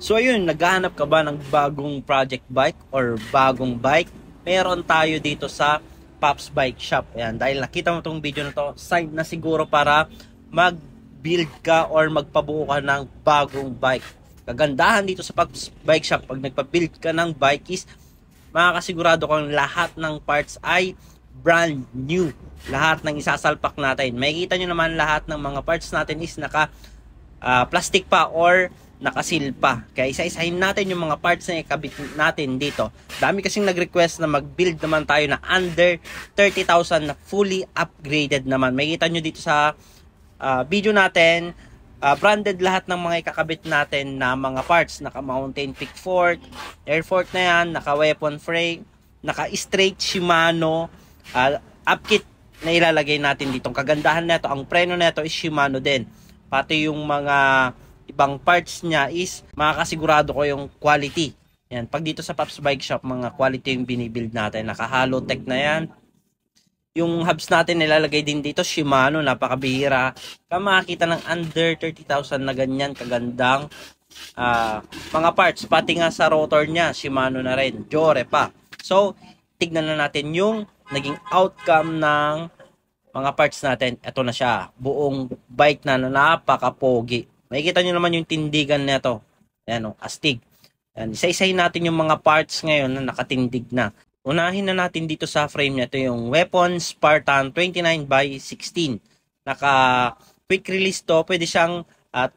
So ayun, naghahanap ka ba ng bagong project bike or bagong bike? Meron tayo dito sa Pops Bike Shop. Ayan, dahil nakita mo tong video na to, sign na siguro para mag-build ka or magpabuo ka ng bagong bike. Kagandahan dito sa Pops Bike Shop, pag nagpa-build ka ng bike is makakasigurado kang lahat ng parts ay brand new. Lahat ng isasalpak natin. Makikita nyo naman lahat ng mga parts natin is naka plastic pa or nakasil pa. Kaya isa-isahin natin yung mga parts na ikabit natin dito. Dami kasing nag-request na mag-build naman tayo na under 30,000 na fully upgraded naman. Makikita nyo dito sa video natin, branded lahat ng mga ikakabit natin na mga parts. Naka-mountain peak fork, air fork na yan, naka-weapon frame, naka-straight Shimano, upkit na ilalagay natin dito. Ang kagandahan nito, ang preno nito is Shimano din. Pati yung mga ibang parts niya is makakasigurado ko yung quality. Yan, pag dito sa Pops Bike Shop, mga quality yung binibuild natin. Naka-hollow tech na yan. Yung hubs natin nilalagay din dito, Shimano, napakabihira. Ka makakita ng under 30,000 na ganyan kagandang mga parts. Pati nga sa rotor niya, Shimano na rin. Jore pa. So, tignan na natin yung naging outcome ng mga parts natin. Ito na siya. Buong bike na napaka-pogi. Makikita nyo naman yung tindigan nito. Ayan o, astig. Ayan, isa-isahin natin yung mga parts ngayon na nakatindig na. Unahin na natin dito sa frame nito yung Weapon Spartan 29x16. Naka quick release to. Pwede siyang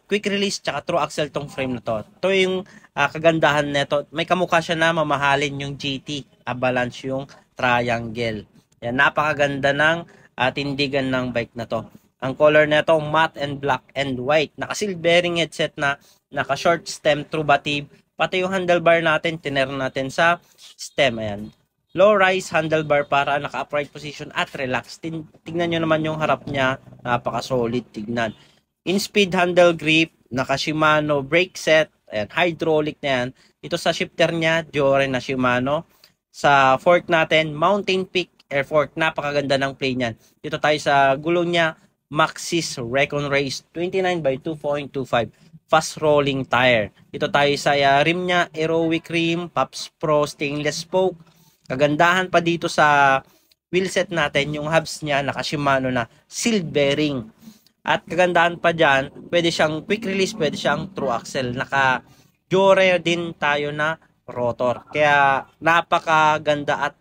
quick release tsaka true axle tong frame na to. Ito yung kagandahan nito. May kamukha siya na mamahalin yung GT. Avalanche yung triangle. Ayan, napakaganda ng tindigan ng bike na to. Ang color nito matte and black and white. Naka-sealed bearing headset na, naka-short stem trubative. Pati yung handlebar natin, tiner natin sa stem. Ayan. Low rise handlebar para naka-upright position at relax. Tignan nyo naman yung harap niya. Napaka-solid tignan. In-speed handle grip, naka-Shimano brake set. Ayan, hydraulic na yan. Ito sa shifter niya, Jore na Shimano. Sa fork natin, Mountain Peak air fork, napakaganda ng play niyan. Dito tayo sa gulong niya, Maxxis Recon Race 29x2.25 fast rolling tire. Dito tayo sa rim niya, Aerowick rim, Pops Pro stainless spoke. Kagandahan pa dito sa wheelset natin, yung hubs niya naka Shimano na sealed bearing. At kagandahan pa dyan, pwede siyang quick release, pwede siyang true axle. Naka Jore din tayo na rotor. Kaya napakaganda at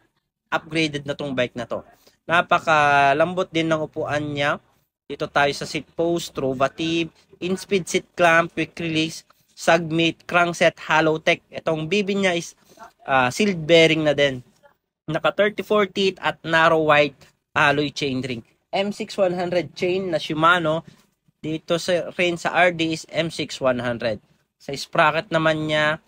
upgraded na tong bike na to. Napakalambot din ng upuan niya. Dito tayo sa seat post, Trovative, in-speed seat clamp, quick release, submit, crankset, hollow tech. Itong bibi niya is sealed bearing na din. Naka 34 teeth at narrow wide alloy chainring. M6100 chain na Shimano. Dito sa rin sa RD is M6100. Sa sprocket naman niya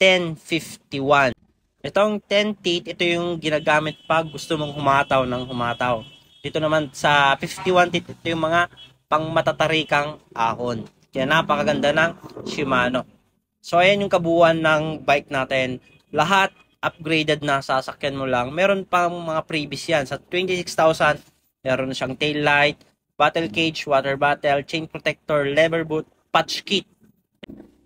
1051. Itong 10 teeth, ito yung ginagamit pag gusto mong humataw ng humataw. Dito naman sa 51 teeth, ito yung mga pangmatatarikang ahon. Kaya napakaganda ng Shimano. So ayan yung kabuuan ng bike natin. Lahat upgraded na, sasakyan mo lang. Meron pang mga previous yan. Sa 26,000, meron na siyang tail light, battle cage, water bottle, chain protector, lever boot, patch kit.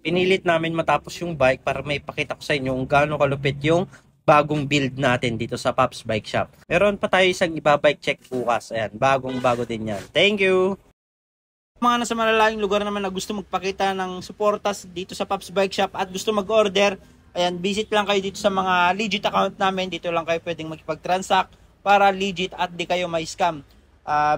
Pinilit namin matapos yung bike para may pakita ko sa inyo kung gaano kalupit yung bagong build natin dito sa Pops Bike Shop. Meron pa tayo isang iba-bike check bukas. Ayan, bagong-bago din yan. Thank you! Mga nasa malalayong lugar naman na gusto magpakita ng suportas dito sa Pops Bike Shop at gusto mag-order, ayan, visit lang kayo dito sa mga legit account namin. Dito lang kayo pwedeng makipag-transact para legit at di kayo may scam.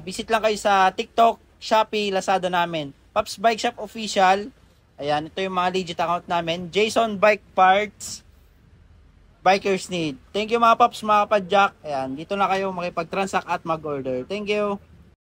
Visit lang kayo sa TikTok, Shopee, Lazada namin. Pops Bike Shop Official. Ayan, ito yung mga legit account namin. Jason Bike Parts, Bikers Need. Thank you mga Pops, mga kapadjak. Ayan, dito na kayo makipag-transact at mag-order. Thank you.